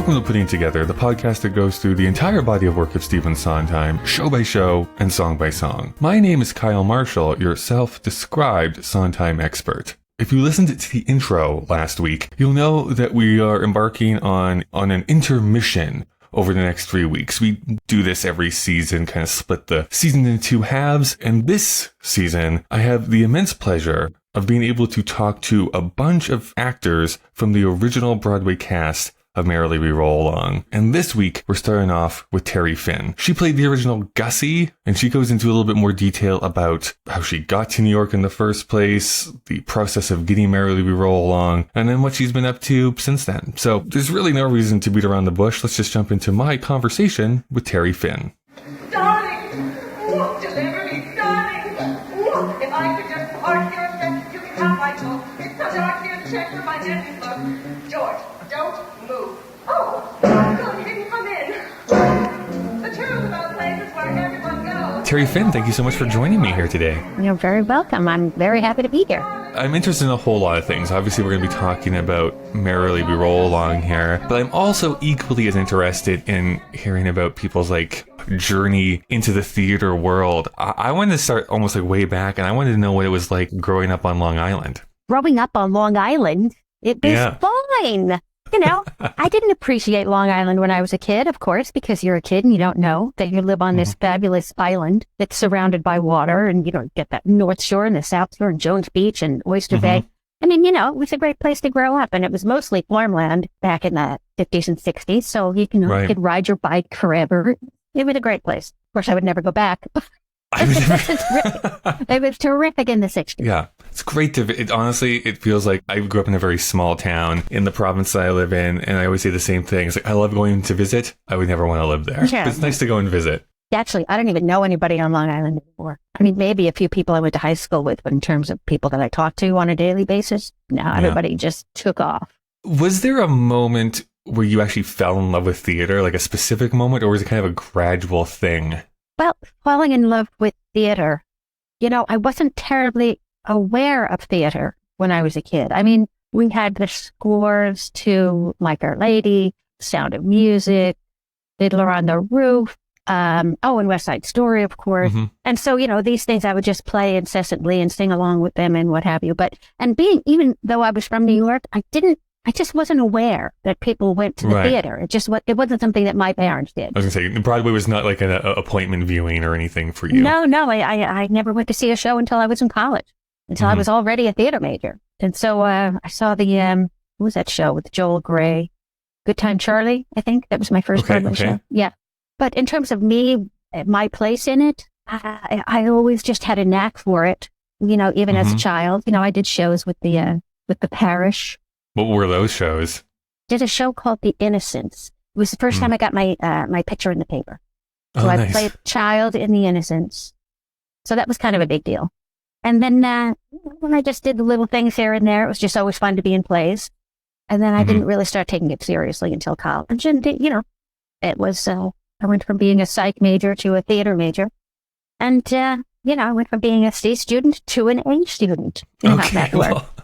Welcome to Putting Together, the podcast that goes through the entire body of work of Stephen Sondheim, show by show and song by song. My name is Kyle Marshall, your self-described Sondheim expert. If you listened to the intro last week, you'll know that we are embarking on an intermission over the next 3 weeks. We do this every season, kind of split the season into two halves. And this season, I have the immense pleasure of being able to talk to a bunch of actors from the original Broadway cast of Merrily We Roll Along. And this week, we're starting off with Terry Finn. She played the original Gussie, and she goes into a little bit more detail about how she got to New York in the first place, the process of getting Merrily We Roll Along, and then what she's been up to since then. So there's really no reason to beat around the bush. Let's just jump into my conversation with Terry Finn. Darling, deliver me, darling. If I could just park here a second, you can have my coat. It's so dark here to check for my nephew's book. George, don't move. Oh, good, you didn't come in. The truth about places where everyone goes. Terry Finn, thank you so much for joining me here today. You're very welcome. I'm very happy to be here. I'm interested in a whole lot of things. Obviously, we're going to be talking about Merrily We Roll Along here, but I'm also equally as interested in hearing about people's journey into the theater world. I wanted to start almost way back, and I wanted to know what it was like growing up on Long Island. Growing up on Long Island, it was fine. You know, I didn't appreciate Long Island when I was a kid, of course, because you're a kid and you don't know that you live on this fabulous island that's surrounded by water, and you don't get that North Shore and the South Shore and Jones Beach and Oyster Bay. I mean, you know, it was a great place to grow up, and it was mostly farmland back in the 50s and 60s, so you could ride your bike forever. It was a great place. Of course, I would never go back. It was terrific in the 60s. Yeah, it's great honestly, it feels like I grew up in a very small town in the province that I live in, and I always say the same thing. It's I love going to visit. I would never want to live there. Yeah. But it's nice to go and visit. Actually, I don't even know anybody on Long Island anymore. I mean, maybe a few people I went to high school with, but in terms of people that I talk to on a daily basis, no, everybody just took off. Was there a moment where you actually fell in love with theater, like a specific moment, or was it kind of a gradual thing? Well, falling in love with theater, you know, I wasn't terribly aware of theater when I was a kid. I mean, we had the scores to Like Our Lady, Sound of Music, Fiddler on the Roof, and West Side Story, of course. And so, you know, these things I would just play incessantly and sing along with them and what have you. Even though I was from New York, I just wasn't aware that people went to the theater. It wasn't something that my parents did. I was going to say, Broadway was not like an appointment viewing or anything for you. No, I never went to see a show until I was in college, until I was already a theater major. And so I saw the, what was that show with Joel Grey? Good Time Charlie, I think. That was my first Broadway show. Yeah. But in terms of me, my place in it, I always just had a knack for it, you know, even as a child. You know, I did shows with the parish. What were those shows? Did a show called The Innocents. It was the first time I got my picture in the paper. So I played a child in The Innocents. So that was kind of a big deal. And then when I just did the little things here and there, it was just always fun to be in plays. And then I didn't really start taking it seriously until college. And, you know, it was, I went from being a psych major to a theater major. And, you know, I went from being a C student to an A student. You know how that worked.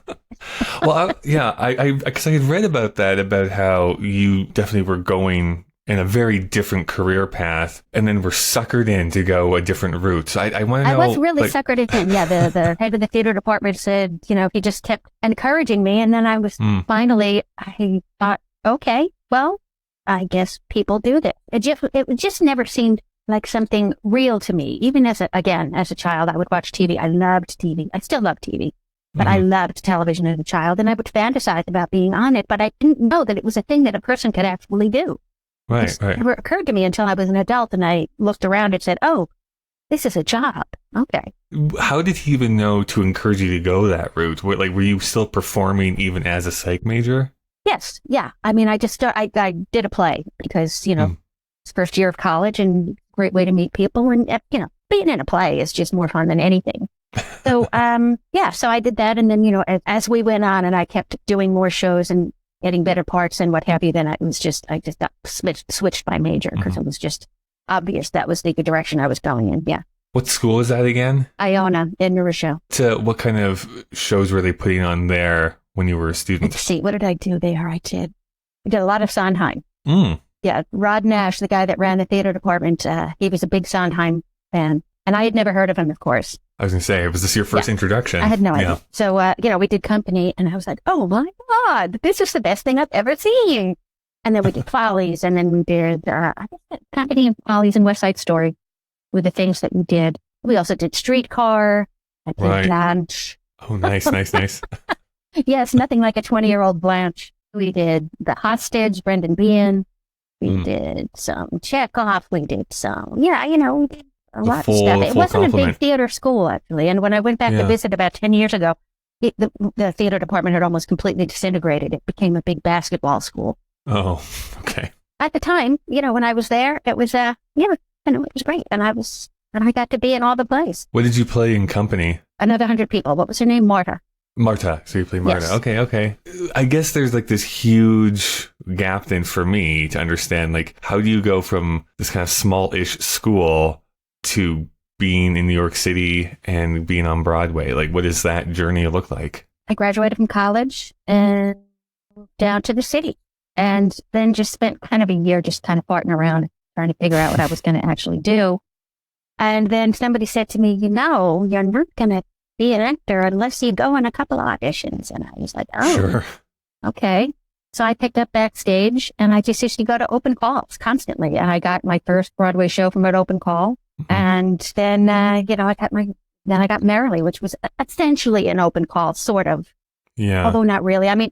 Because I had read about that, about how you definitely were going in a very different career path and then were suckered in to go a different route. So I want to know. I was really suckered in. Yeah, the head of the theater department said, you know, he just kept encouraging me. And then I was finally, I thought, okay, well, I guess people do this. It just never seemed like something real to me. Even as a child, I would watch TV. I loved TV. I still love TV. But I loved television as a child, and I would fantasize about being on it, but I didn't know that it was a thing that a person could actually do. It never occurred to me until I was an adult, and I looked around and said, oh, this is a job. Okay. How did he even know to encourage you to go that route? Were you still performing even as a psych major? Yes. Yeah. I mean, I did a play because, you know, it's first year of college and great way to meet people. And, you know, being in a play is just more fun than anything. So, so I did that. And then, you know, as we went on and I kept doing more shows and getting better parts and what have you, then I just got switched my major because it was just obvious that was the direction I was going in. Yeah. What school is that again? Iona in New Rochelle. So what kind of shows were they putting on there when you were a student? Let's see, what did I do there? I did a lot of Sondheim. Mm. Yeah, Rod Nash, the guy that ran the theater department, he was a big Sondheim fan. And I had never heard of him, of course. I was going to say, was this your first introduction? I had no idea. So, we did Company, and I was like, oh my God, this is the best thing I've ever seen. And then we did Follies, and then we did Company and Follies and West Side Story were the things that we did. We also did Streetcar. I did Blanche. Oh, nice. Yes, nothing like a 20-year-old Blanche. We did The Hostage, Brendan Behan. We did some Chekhov. We did some, we did a lot of stuff. It wasn't a big theater school, actually. And when I went back to visit about 10 years ago, the theater department had almost completely disintegrated. It became a big basketball school. Oh, okay. At the time, when I was there, it was, and it was great. And I got to be in all the plays. What did you play in Company? Another 100 people. What was her name? Marta. So you played Marta. Yes. Okay. I guess there's like this huge gap then for me to understand, like, how do you go from this kind of small-ish school to being in New York City and being on Broadway? Like, what does that journey look like? I graduated from college and moved down to the city, and then just spent kind of a year just kind of farting around, trying to figure out what I was going to actually do. And then somebody said to me, you're not going to be an actor unless you go on a couple of auditions. And I was like, oh, sure. Okay. So I picked up backstage, and I just used to go to open calls constantly. And I got my first Broadway show from an open call. Mm-hmm. And then, I got Merrily, which was essentially an open call, sort of. Yeah. Although not really. I mean,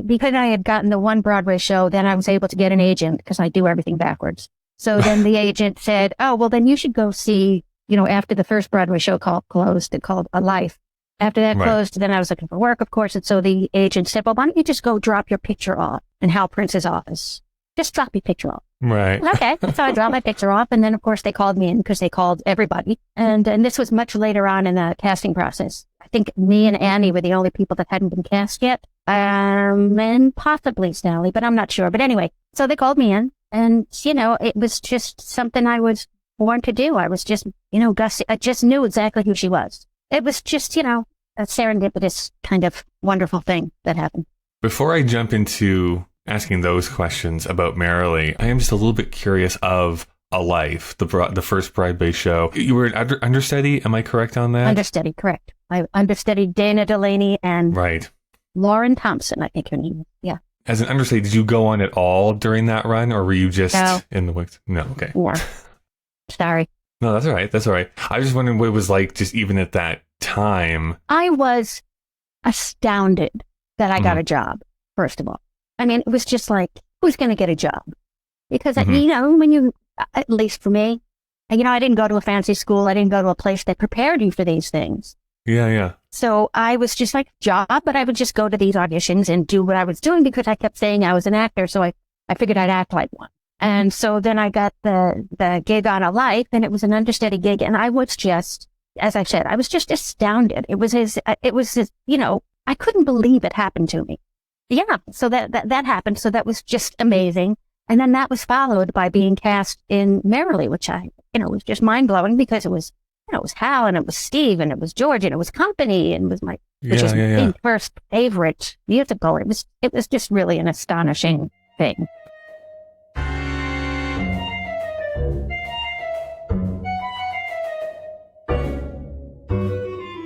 because I had gotten the one Broadway show, then I was able to get an agent because I do everything backwards. So then the agent said, oh, well, then you should go see, after the first Broadway show closed, called A Life. After that closed, then I was looking for work, of course. And so the agent said, well, why don't you just go drop your picture off in Hal Prince's office? Just drop your picture off. Right. Okay. So I dropped my picture off. And then, of course, they called me in because they called everybody. And this was much later on in the casting process. I think me and Annie were the only people that hadn't been cast yet. And possibly Sally, but I'm not sure. But anyway, so they called me in. And, it was just something I was born to do. I was just, Gussie, I just knew exactly who she was. It was just, a serendipitous kind of wonderful thing that happened. Before I jump into asking those questions about Merrily, I am just a little bit curious of A Life, the first Broadway show. You were an understudy, am I correct on that? Understudy, correct. I understudied Dana Delaney and Lauren Thompson, I think her name is. Yeah. As an understudy, did you go on at all during that run, or were you just in the wings? No, okay. Or, sorry. No, that's all right. I was just wondering what it was like just even at that time. I was astounded that I got a job, first of all. I mean, it was just like, who's going to get a job? Because, when you, at least for me, I didn't go to a fancy school. I didn't go to a place that prepared you for these things. Yeah. So I was just like, job, but I would just go to these auditions and do what I was doing because I kept saying I was an actor. So I figured I'd act like one. And so then I got the gig on A Life, and it was an understudy gig. And I was just, as I said, I was just astounded. It was his, I couldn't believe it happened to me. Yeah. So that happened. So that was just amazing. And then that was followed by being cast in Merrily, which was just mind blowing because it was Hal, and it was Steve, and it was George, and it was Company, and it was my first favorite musical. It was just really an astonishing thing.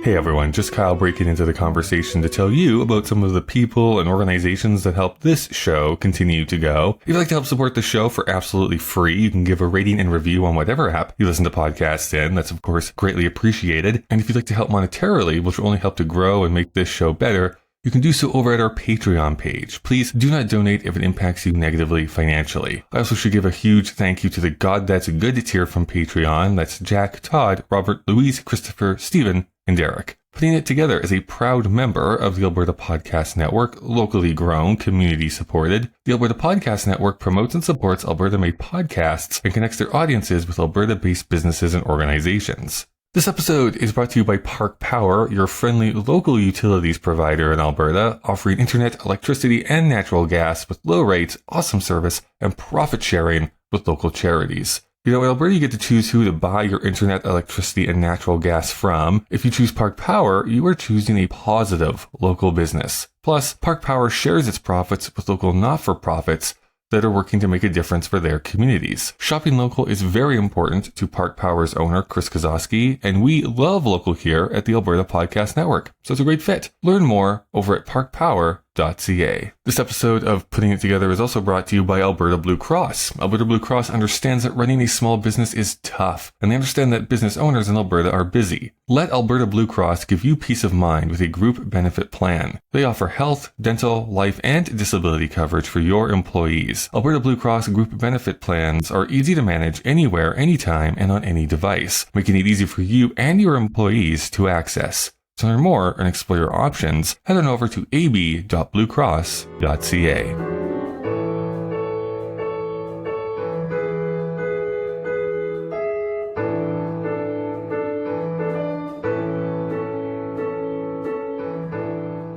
Hey everyone, just Kyle breaking into the conversation to tell you about some of the people and organizations that help this show continue to go. If you'd like to help support the show for absolutely free, you can give a rating and review on whatever app you listen to podcasts in. That's of course greatly appreciated. And if you'd like to help monetarily, which will only help to grow and make this show better, you can do so over at our Patreon page. Please do not donate if it impacts you negatively financially. I also should give a huge thank you to the God That's Good tier from Patreon. That's Jack, Todd, Robert, Louise, Christopher, Stephen, and Derek. Putting it together as a proud member of the Alberta Podcast Network, locally grown, community supported. The Alberta Podcast Network promotes and supports Alberta-made podcasts and connects their audiences with Alberta-based businesses and organizations. This episode is brought to you by Park Power, your friendly local utilities provider in Alberta, offering internet, electricity, and natural gas with low rates, awesome service, and profit sharing with local charities. In Alberta, you get to choose who to buy your internet, electricity, and natural gas from. If you choose Park Power, you are choosing a positive local business. Plus, Park Power shares its profits with local not-for-profits, that are working to make a difference for their communities. Shopping local is very important to Park Power's owner, Chris Kozowski, and we love local here at the Alberta Podcast Network, so it's a great fit. Learn more over at parkpower.ca. This episode of Putting It Together is also brought to you by Alberta Blue Cross. Alberta Blue Cross understands that running a small business is tough, and they understand that business owners in Alberta are busy. Let Alberta Blue Cross give you peace of mind with a group benefit plan. They offer health, dental, life, and disability coverage for your employees. Alberta Blue Cross group benefit plans are easy to manage anywhere, anytime, and on any device, making it easy for you and your employees to access. To learn more and explore your options, head on over to ab.bluecross.ca.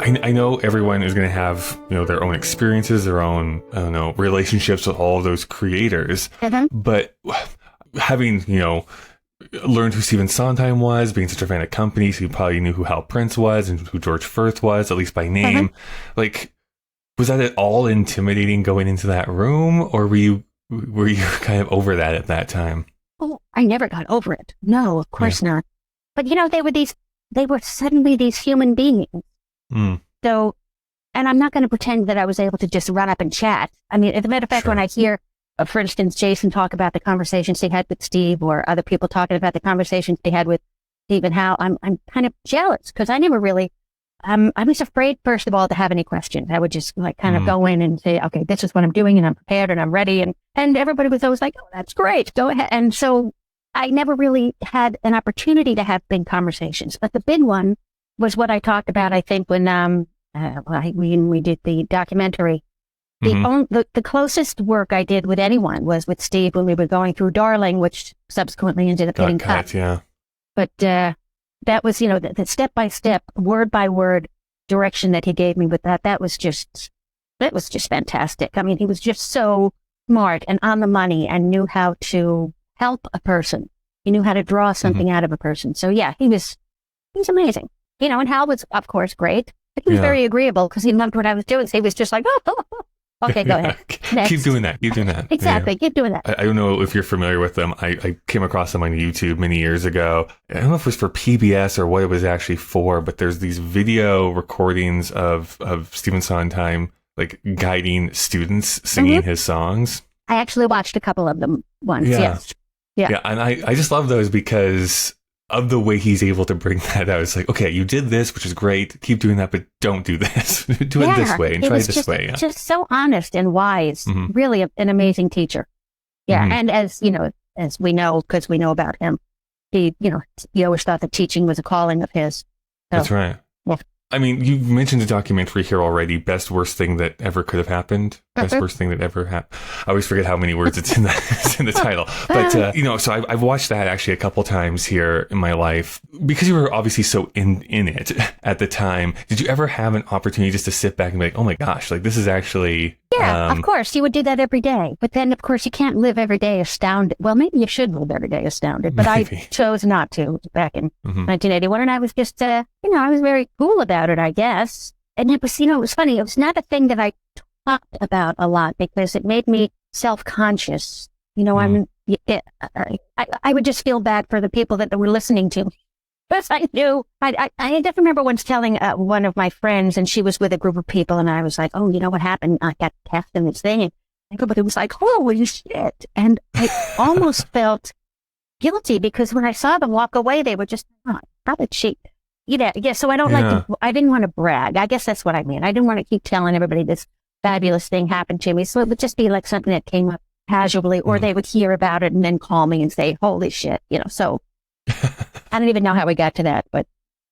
I know everyone is going to have, their own experiences, their own, relationships with all of those creators. But having, learned who Stephen Sondheim was, being such a fan of companies, you probably knew who Hal Prince was and who George Firth was, at least by name. Like, was that at all intimidating going into that room, or were you kind of over that at that time? Oh, I never got over it. No, of course not. But they were suddenly these human beings. So, and I'm not going to pretend that I was able to just run up and chat. I mean, as a matter of fact, when I hear, for instance, Jason talk about the conversations he had with Steve, or other people talking about the conversations they had with Steve and Hal, I'm kind of jealous, because I never really, I was afraid, first of all, to have any questions. I would just kind of go in and say, okay, this is what I'm doing, and I'm prepared, and I'm ready. And everybody was always like, oh, that's great. Go ahead. And so I never really had an opportunity to have big conversations. But the big one was what I talked about, I think, when we did the documentary. The closest work I did with anyone was with Steve when we were going through Darling, which subsequently ended up getting cut. Yeah. But that was, the step-by-step, word-by-word direction that he gave me with that. That was just fantastic. I mean, he was just so smart and on the money and knew how to help a person. He knew how to draw something out of a person. So yeah, he was amazing. And Hal was, of course, great. But he was very agreeable, because he loved what I was doing. So he was just like, oh. Okay, go ahead. Keep doing that. Exactly. Keep doing that. I don't know if you're familiar with them. I came across them on YouTube many years ago. I don't know if it was for PBS or what it was actually for, but there's these video recordings of Stephen Sondheim, like, guiding students singing his songs. I actually watched a couple of them once. Yes. Yeah. And I just love those because of the way he's able to bring that out. It's like, okay, you did this, which is great. Keep doing that, but don't do this. Do it this way and try it this way. Yeah. Just so honest and wise. Really an amazing teacher. Yeah. And as we know, because we know about him, he always thought that teaching was a calling of his. So, that's right. Yeah. I mean, you mentioned a documentary here already. Best worst thing that ever could have happened. Best worst thing that ever happened. I always forget how many words it's in the title. But so I've watched that actually a couple times here in my life, because you were obviously so in it at the time. Did you ever have an opportunity just to sit back and be like, oh my gosh, like, this is actually? Yeah, of course. You would do that every day. But then, of course, you can't live every day astounded. Well, maybe you should live every day astounded, but I chose not to back in 1981. And I was just, I was very cool about it, I guess. And it was, it was funny. It was not a thing that I talked about a lot, because it made me self-conscious. I would just feel bad for the people that were listening to. Because I knew, I definitely remember once telling one of my friends, and she was with a group of people, and I was like, oh, you know what happened? I got cast in this thing. And everybody was like, holy shit. And I almost felt guilty, because when I saw them walk away, they were just, probably cheap. So I don't I didn't want to brag. I guess that's what I mean. I didn't want to keep telling everybody this fabulous thing happened to me. So it would just be like something that came up casually, or they would hear about it and then call me and say, holy shit, so. I don't even know how we got to that, but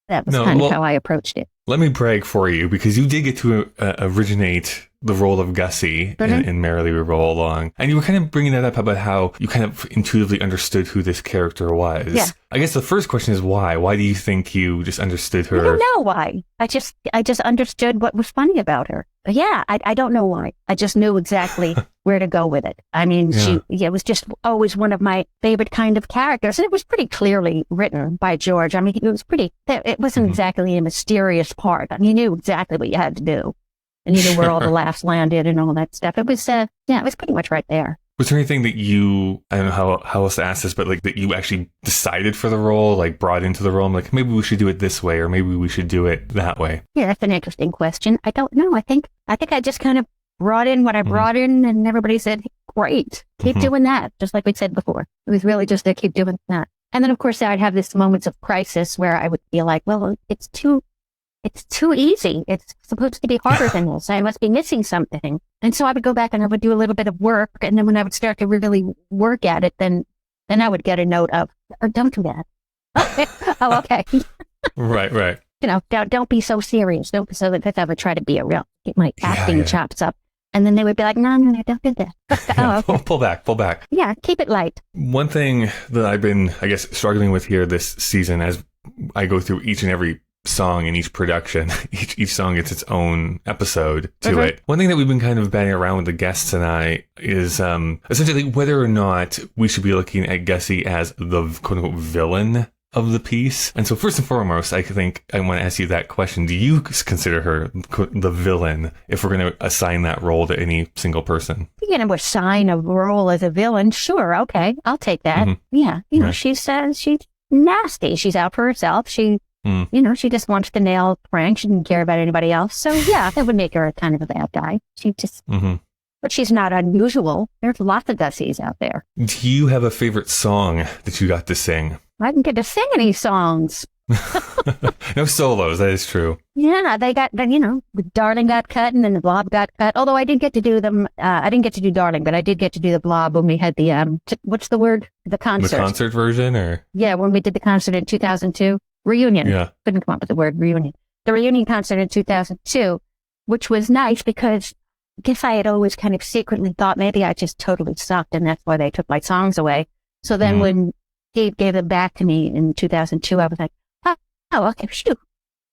that was kind of how I approached it. Let me brag for you, because you did get to originate the role of Gussie in Merrily We Roll Along. And you were kind of bringing that up about how you kind of intuitively understood who this character was. Yeah. I guess the first question is why? Why do you think you just understood her? I don't know why. I just understood what was funny about her. But yeah, I don't know why. I just knew exactly where to go with it. I mean, it was just always one of my favorite kind of characters. And it was pretty clearly written by George. I mean, it wasn't exactly a mysterious part. I mean, you knew exactly what you had to do. and you knew where all the laughs landed and all that stuff. It was, it was pretty much right there. Was there anything that you, I don't know how else to ask this, but like that you actually decided for the role, like brought into the role? I'm like, maybe we should do it this way, or maybe we should do it that way. Yeah, that's an interesting question. I don't know. I think I just kind of brought in what I brought in, and everybody said, great, keep doing that. Just like we said before. It was really just to keep doing that. And then, of course, I'd have this moments of crisis where I would feel like, well, it's too easy. It's supposed to be harder than this. I must be missing something. And so I would go back and I would do a little bit of work. And then when I would start to really work at it, then I would get a note of, oh, don't do that. Oh, okay. Right. You know, don't be so serious. Don't be so that I would try to be get my acting chops up. And then they would be like, no, don't do that. Oh, okay. Pull back. Yeah, keep it light. One thing that I've been, I guess, struggling with here this season as I go through each and every song in each production, each song gets its own episode to it. One thing that we've been kind of batting around with the guests and I is essentially whether or not we should be looking at Gussie as the quote-unquote villain of the piece. And so first and foremost, I think I want to ask you that question. Do you consider her the villain if we're going to assign that role to any single person? You're going to assign a role as a villain? Sure, okay, I'll take that. Yeah, you know, she's nasty. She's out for herself. She she just wants to nail Frank. She didn't care about anybody else. So yeah, that would make her kind of a bad guy. She just, but she's not unusual. There's lots of Gussies out there. Do you have a favorite song that you got to sing? I didn't get to sing any songs. No solos, that is true. Yeah, they got, the Darling got cut and then the Blob got cut. Although I did get to do them, I didn't get to do Darling, but I did get to do the Blob when we had the, what's the word? The concert. The concert version, or? Yeah, when we did the concert in 2002. Reunion. Yeah. Couldn't come up with the word reunion. The reunion concert in 2002, which was nice because I guess I had always kind of secretly thought maybe I just totally sucked and that's why they took my songs away. So then when Steve gave them back to me in 2002, I was like, oh, okay, phew.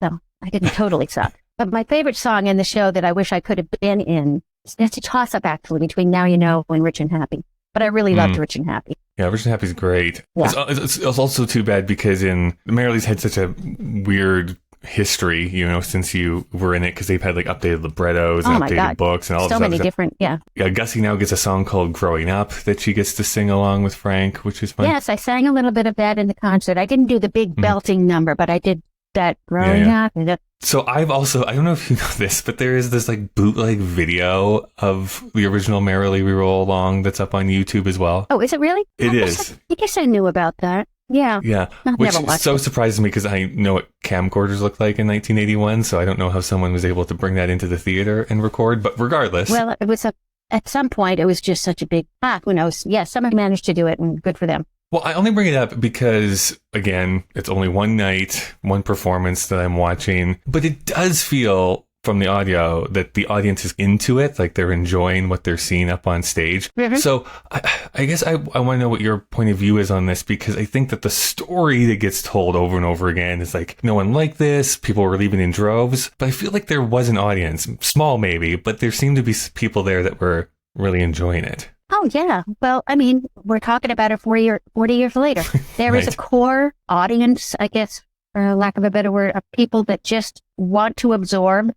So I didn't totally suck. But my favorite song in the show that I wish I could have been in, it's a toss-up actually between Now You Know and Rich and Happy. But I really loved Rich and Happy. Yeah, Rich and Happy's great. Yeah. It's also too bad because Merrily's had such a weird history, since you were in it, because they've had like updated librettos and updated books and all so many different, Yeah, Gussie now gets a song called Growing Up that she gets to sing along with Frank, which is fun. Yes, I sang a little bit of that in the concert. I didn't do the big belting number, but I did that Growing Up. So I've also, I don't know if you know this, but there is this like bootleg video of the original Merrily We Roll Along that's up on YouTube as well. Oh, is it really? It is. I guess I knew about that. Yeah. Yeah. Which so surprises me because I know what camcorders looked like in 1981. So I don't know how someone was able to bring that into the theater and record. But regardless. Well, it was at some point, it was just such a big, who knows? Yeah, someone managed to do it and good for them. Well, I only bring it up because, again, it's only one night, one performance that I'm watching. But it does feel from the audio that the audience is into it, like they're enjoying what they're seeing up on stage. So I guess I want to know what your point of view is on this, because I think that the story that gets told over and over again is like, no one liked this, people were leaving in droves. But I feel like there was an audience, small maybe, but there seemed to be people there that were really enjoying it. Oh, yeah. Well, I mean, we're talking about it 40 years later. There is a core audience, I guess, for lack of a better word, of people that just want to absorb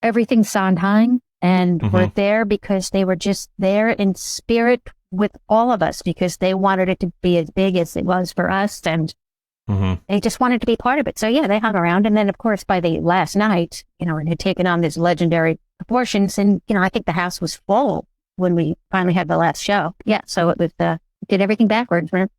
everything Sondheim and were there because they were just there in spirit with all of us because they wanted it to be as big as it was for us. And they just wanted to be part of it. So, yeah, they hung around. And then, of course, by the last night, it had taken on these legendary proportions. And, I think the house was full when we finally had the last show. Yeah, so it was, did everything backwards, man.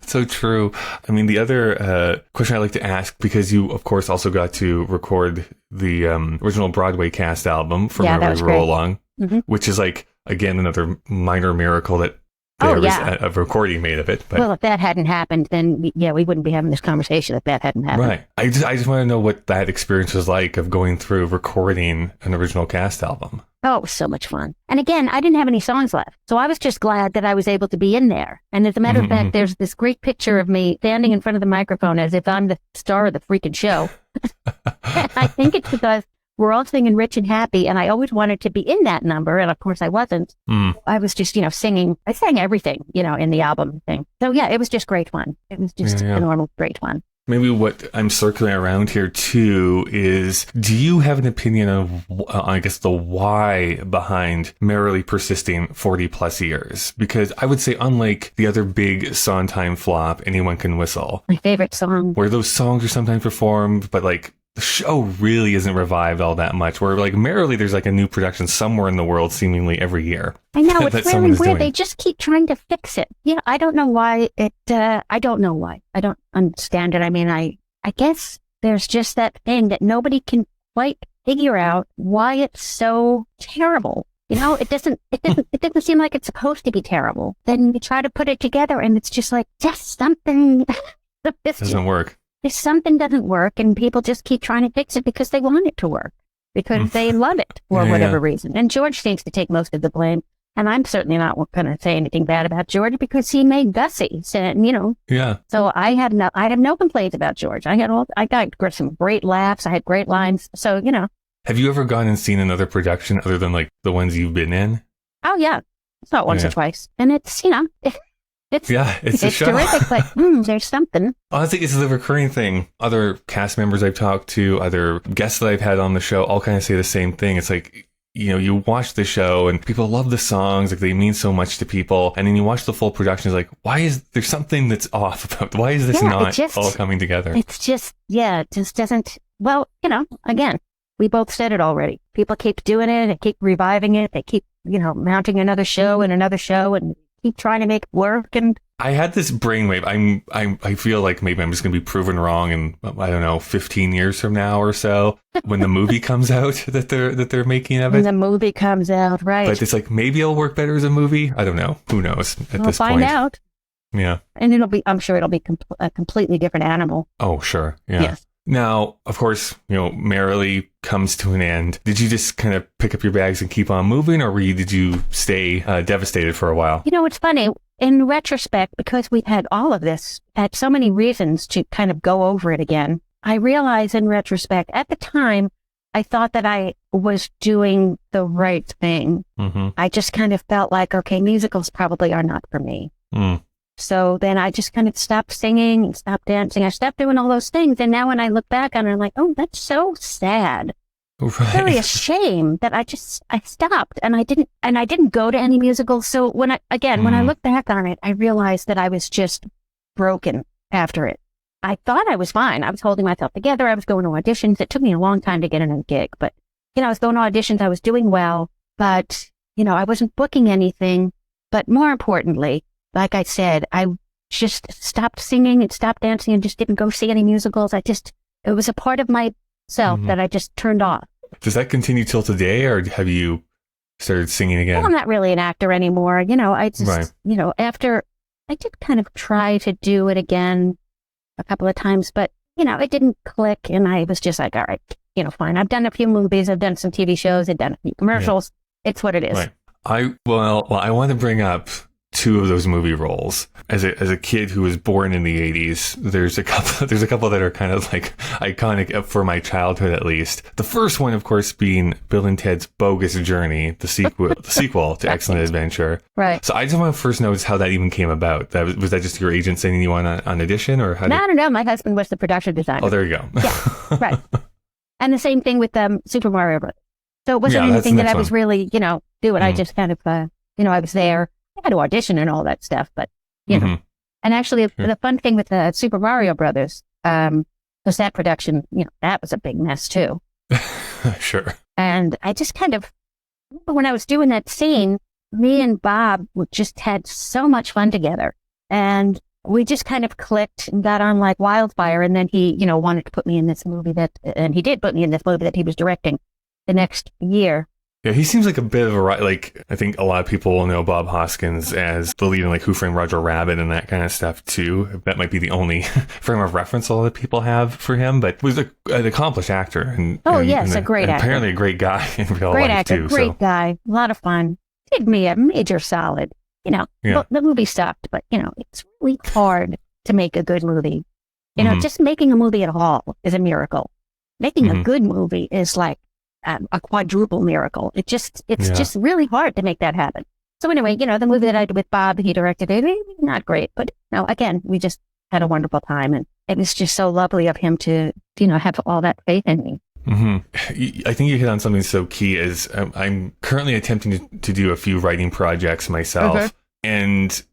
So true. I mean, the other question I like to ask, because you, of course, also got to record the original Broadway cast album for Merrily We Roll Along, which is like, again, another minor miracle that there was a recording made of it. But, well, if that hadn't happened, then, we wouldn't be having this conversation if that hadn't happened. Right. I just want to know what that experience was like of going through recording an original cast album. Oh, it was so much fun. And again, I didn't have any songs left. So I was just glad that I was able to be in there. And as a matter of fact, there's this great picture of me standing in front of the microphone as if I'm the star of the freaking show. I think it's because we're all singing Rich and Happy, and I always wanted to be in that number. And of course I wasn't. I was just, singing. I sang everything, in the album thing. So yeah, it was just great fun. It was just a normal great fun. maybe what I'm circling around here too is, do you have an opinion of, I guess, the why behind Merrily persisting 40 plus years? Because I would say, unlike the other big Sondheim flop, Anyone Can Whistle, my favorite song, where those songs are sometimes performed, but like the show really isn't revived all that much, where like Merrily, there's like a new production somewhere in the world seemingly every year. I know, it's really weird. They just keep trying to fix it. Yeah, I don't know why I don't know why. I don't understand it. I mean, I guess there's just that thing that nobody can quite figure out why it's so terrible. You know, it doesn't seem like it's supposed to be terrible. Then you try to put it together and it's just like, just something doesn't work. If something doesn't work and people just keep trying to fix it because they want it to work, because they love it for whatever reason. And George seems to take most of the blame. And I'm certainly not going to say anything bad about George because he made Gussie, you know. Yeah. So I have no complaints about George. I got some great laughs. I had great lines. So, you know. Have you ever gone and seen another production other than like the ones you've been in? Oh yeah, it's not once or twice, and it's, you know. It's a show. Terrific, but there's something. Honestly, it's the recurring thing. Other cast members I've talked to, other guests that I've had on the show, all kind of say the same thing. It's like, you know, you watch the show and people love the songs, like they mean so much to people. And then you watch the full production, it's like, why is there something that's off about, why is this not all coming together? It's just, it just doesn't, well, you know, again, we both said it already. People keep doing it and keep reviving it. They keep, you know, mounting another show and keep trying to make it work. And I had this brainwave. I feel like maybe I'm just going to be proven wrong in, I don't know, 15 years from now or so, when the movie comes out that they're making of it. When the movie comes out, right? But it's like, maybe it'll work better as a movie. I don't know. Who knows at this point? We'll find out. Yeah. And I'm sure it'll be a completely different animal. Oh, sure. Yeah. Yes. Now, of course, you know, Merrily comes to an end. Did you just kind of pick up your bags and keep on moving, or did you stay devastated for a while? You know, it's funny. In retrospect, because we've had all of this, had so many reasons to kind of go over it again, I realize in retrospect, at the time, I thought that I was doing the right thing. Mm-hmm. I just kind of felt like, okay, musicals probably are not for me. Mm. So then I just kind of stopped singing and stopped dancing. I stopped doing all those things. And now when I look back on it, I'm like, oh, that's so sad. Right. It's really a shame that I stopped and I didn't go to any musicals. So when I look back on it, I realized that I was just broken after it. I thought I was fine. I was holding myself together. I was going to auditions. It took me a long time to get in a gig, but, you know, I was going to auditions. I was doing well, but, you know, I wasn't booking anything. But more importantly, like I said, I just stopped singing and stopped dancing and just didn't go see any musicals. It was a part of myself that I just turned off. Does that continue till today, or have you started singing again? Well, I'm not really an actor anymore. You know, you know, after I did kind of try to do it again a couple of times, but, you know, it didn't click. And I was just like, all right, you know, fine. I've done a few movies. I've done some TV shows. I've done a few commercials. Yeah. It's what it is. Right. I want to bring up two of those movie roles. As a kid who was born in the 80s, there's a couple that are kind of like iconic for my childhood, at least. The first one, of course, being Bill and Ted's Bogus Journey, the sequel to Excellent Adventure. Right. So I just want to first notice how that even came about. Was that just your agent sending you on audition, or how? No. My husband was the production designer. Oh, there you go. Yeah. Right. And the same thing with Super Mario Bros. So it wasn't anything that I was really, you know, doing. I just kind of, you know, I was there. I had to audition and all that stuff, but, you know. And actually, the fun thing with the Super Mario Brothers was that production, you know, that was a big mess, too. Sure. And I just kind of, when I was doing that scene, me and Bob just had so much fun together. And we just kind of clicked and got on like wildfire. And then he, you know, wanted to put me in this movie and he did put me in this movie that he was directing the next year. Yeah, he seems like a bit of a, like, I think a lot of people will know Bob Hoskins as the lead in like Who Framed Roger Rabbit and that kind of stuff too. That might be the only frame of reference a lot of people have for him, but was an accomplished actor. And a great actor. Apparently a great guy in real life actor, too. Great guy, a lot of fun. Did me a major solid. You know, the movie sucked, but, you know, it's really hard to make a good movie. You know, just making a movie at all is a miracle. Making a good movie is like a quadruple miracle. It's just really hard to make that happen. So anyway, you know, the movie that I did with Bob, he directed it, not great, but, you know, again, we just had a wonderful time. And it was just so lovely of him to, have all that faith in me. Mm-hmm. I think you hit on something so key is I'm currently attempting to do a few writing projects myself, and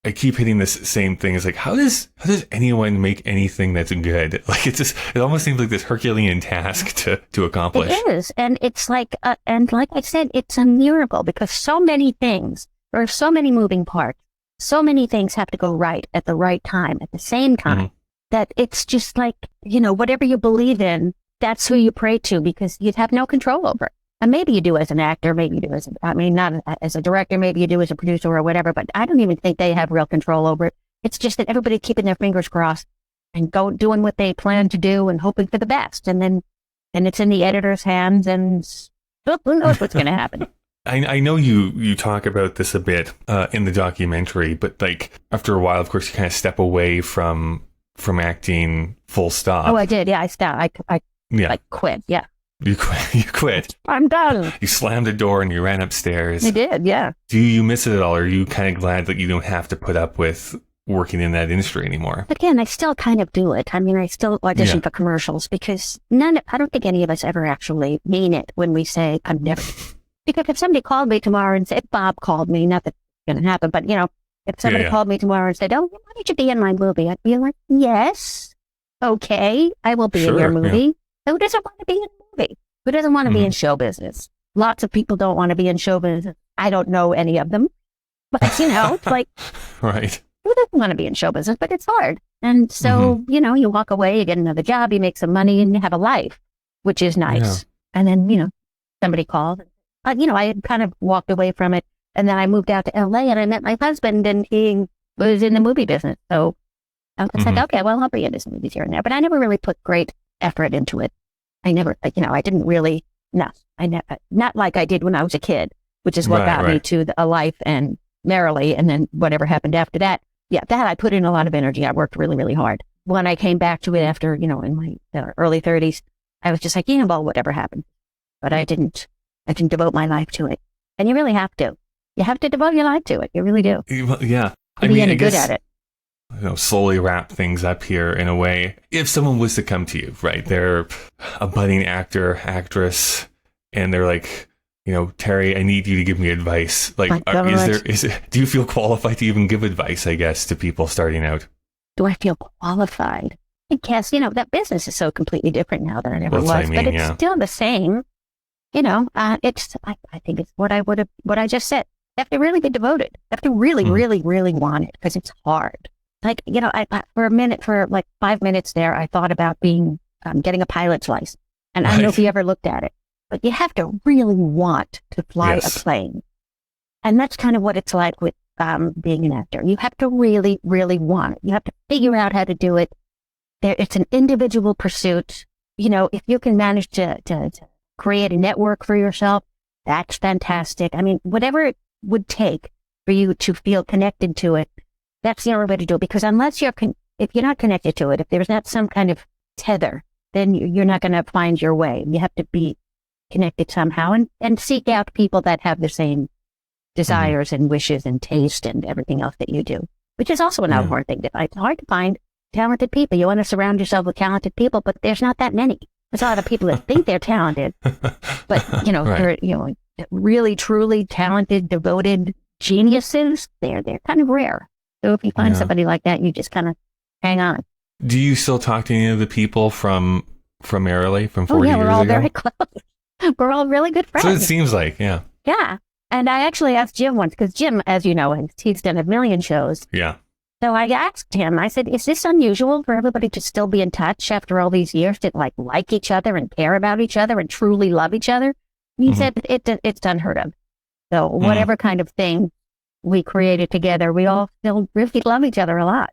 I keep hitting this same thing. It's like, how does anyone make anything that's good? Like, it almost seems like this Herculean task to accomplish. It is. And it's like, and like I said, it's a miracle because so many things, there are so many moving parts, so many things have to go right at the right time, at the same time, that it's just like, whatever you believe in, that's who you pray to because you'd have no control over it. And maybe you do as an actor, maybe you do not as a director, maybe you do as a producer or whatever, but I don't even think they have real control over it. It's just that everybody keeping their fingers crossed and doing what they plan to do and hoping for the best. And then it's in the editor's hands and who knows what's going to happen. I know you talk about this a bit in the documentary, but like after a while, of course, you kind of step away from acting full stop. Oh, I did. Yeah, I stopped. I quit. Yeah. You quit. I'm done. You slammed the door and you ran upstairs. I did, yeah. Do you miss it at all? Or are you kind of glad that you don't have to put up with working in that industry anymore? Again, I still kind of do it. I mean, I still audition for commercials because I don't think any of us ever actually mean it when we say, I'm never. Because if somebody called me tomorrow and said, if Bob called me, not that it's going to happen, but if somebody called me tomorrow and said, oh, why don't you be in my movie? I'd be like, yes, okay, I will be in your movie. Yeah. Who doesn't want to be in a movie? Who doesn't want to be in show business? Lots of people don't want to be in show business. I don't know any of them. But, it's like, right. Who doesn't want to be in show business? But it's hard. And so, you walk away, you get another job, you make some money, and you have a life, which is nice. Yeah. And then, somebody called. I had kind of walked away from it. And then I moved out to LA and I met my husband and he was in the movie business. So I was like, okay, well, I'll be in his movies here and there. But I never really put great effort into it. I never, I didn't really, not like I did when I was a kid, which is what got me to a life and Merrily and then whatever happened after that. Yeah, that I put in a lot of energy. I worked really, really hard. When I came back to it after, in my early 30s, I was just like, well, whatever happened. But I didn't devote my life to it. And you really have to. You have to devote your life to it. You really do. Yeah. I mean, I guess, good at it. Slowly wrap things up here in a way. If someone was to come to you, right, they're a budding actor, actress, and they're like, Terry, I need you to give me advice. Like, do you feel qualified to even give advice, I guess, to people starting out? Do I feel qualified? I guess, that business is so completely different now than it ever was, but it's still the same. I think it's what I just said. You have to really be devoted. You have to really, really, really want it because it's hard. Like, for like 5 minutes there, I thought about getting a pilot's license. And I don't know if you ever looked at it, but you have to really want to fly a plane. And that's kind of what it's like with being an actor. You have to really, really want it. You have to figure out how to do it. It's an individual pursuit. If you can manage to create a network for yourself, that's fantastic. I mean, whatever it would take for you to feel connected to it, that's the only way to do it. Because if you're not connected to it, if there's not some kind of tether, then you're not going to find your way. You have to be connected somehow and seek out people that have the same desires and wishes and taste and everything else that you do, which is also another hard thing to find. It's hard to find talented people. You want to surround yourself with talented people, but there's not that many. There's a lot of people that think they're talented, but they're really truly talented, devoted geniuses. They're kind of rare. So if you find somebody like that, you just kind of hang on. Do you still talk to any of the people from Merrily from 40 years ago? We're all very close. We're all really good friends. So it seems like, yeah. Yeah. And I actually asked Jim once, because Jim, as you know, he's done a million shows. Yeah. So I asked him, I said, is this unusual for everybody to still be in touch after all these years, to like each other and care about each other and truly love each other? And he said, it's unheard of. So whatever kind of thing we created together, we all still really love each other a lot.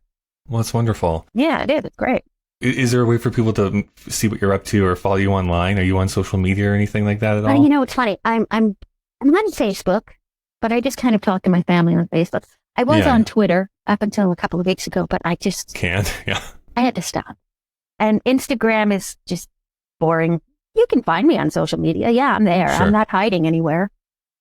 Well, it's wonderful. Yeah, it is. It's great. Is there a way for people to see what you're up to or follow you online? Are you on social media or anything like that at all? It's funny. I'm on Facebook, but I just kind of talk to my family on Facebook. I was on Twitter up until a couple of weeks ago, but I just can't. Yeah. I had to stop. And Instagram is just boring. You can find me on social media. Yeah, I'm there. Sure. I'm not hiding anywhere.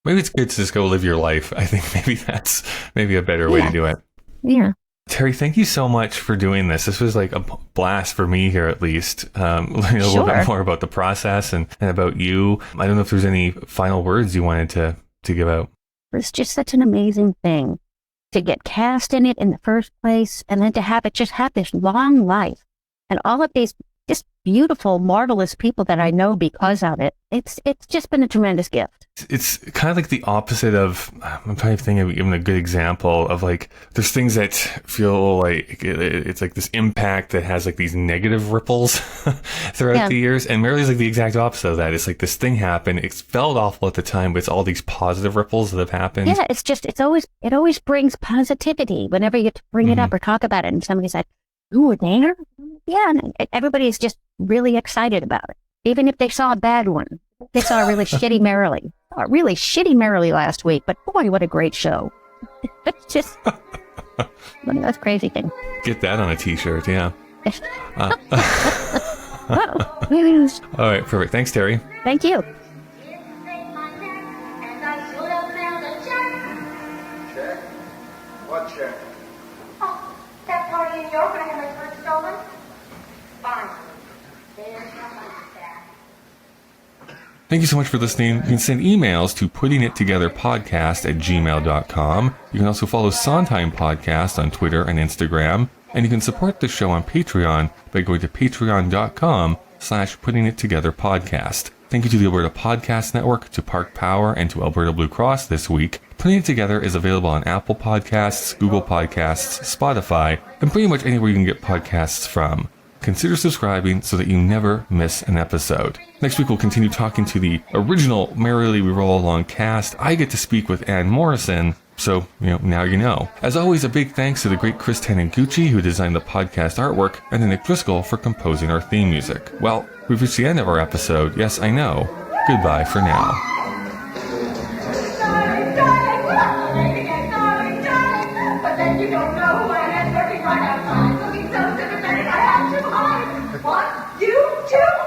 Maybe it's good to just go live your life. I think maybe that's a better way to do it. Yeah. Terry, thank you so much for doing this. This was like a blast for me here, at least. Learning a little bit more about the process and about you. I don't know if there's any final words you wanted to give out. It's just such an amazing thing to get cast in it in the first place, and then to have it just have this long life and all of these just beautiful, marvelous people that I know because of it. It's just been a tremendous gift. It's kind of like the opposite of, I'm trying to think of even a good example of like, there's things that feel like it's like this impact that has like these negative ripples throughout the years. And Merrily's like the exact opposite of that. It's like this thing happened. It felt awful at the time, but it's all these positive ripples that have happened. Yeah, it always brings positivity whenever you bring it up or talk about it. And somebody's like, "You were there?" Yeah, and everybody's just really excited about it. Even if they saw a bad one. They saw a really shitty Merrily. A really shitty Merrily last week, but boy, what a great show. It's just one of those crazy things. Get that on a t-shirt, yeah. All right, perfect. Thanks, Terry. Thank you. Check? What check? Oh, that party in York when I had my purse stolen? Fine. There's my money back. Thank you so much for listening. You can send emails to puttingittogetherpodcast@gmail.com. You can also follow Sondheim Podcast on Twitter and Instagram. And you can support the show on Patreon by going to patreon.com/puttingittogetherpodcast. Thank you to the Alberta Podcast Network, to Park Power, and to Alberta Blue Cross this week. Putting It Together is available on Apple Podcasts, Google Podcasts, Spotify, and pretty much anywhere you can get podcasts from. Consider subscribing so that you never miss an episode. Next week, we'll continue talking to the original Merrily We Roll Along cast. I get to speak with Ann Morrison, so, now you know. As always, a big thanks to the great Chris Taniguchi, who designed the podcast artwork, and to Nick Driscoll for composing our theme music. Well, we've reached the end of our episode. Yes, I know. Goodbye for now. Darling, but then you don't know who I had lurking right outside, looking so sympathetic I had to hide. What? You too?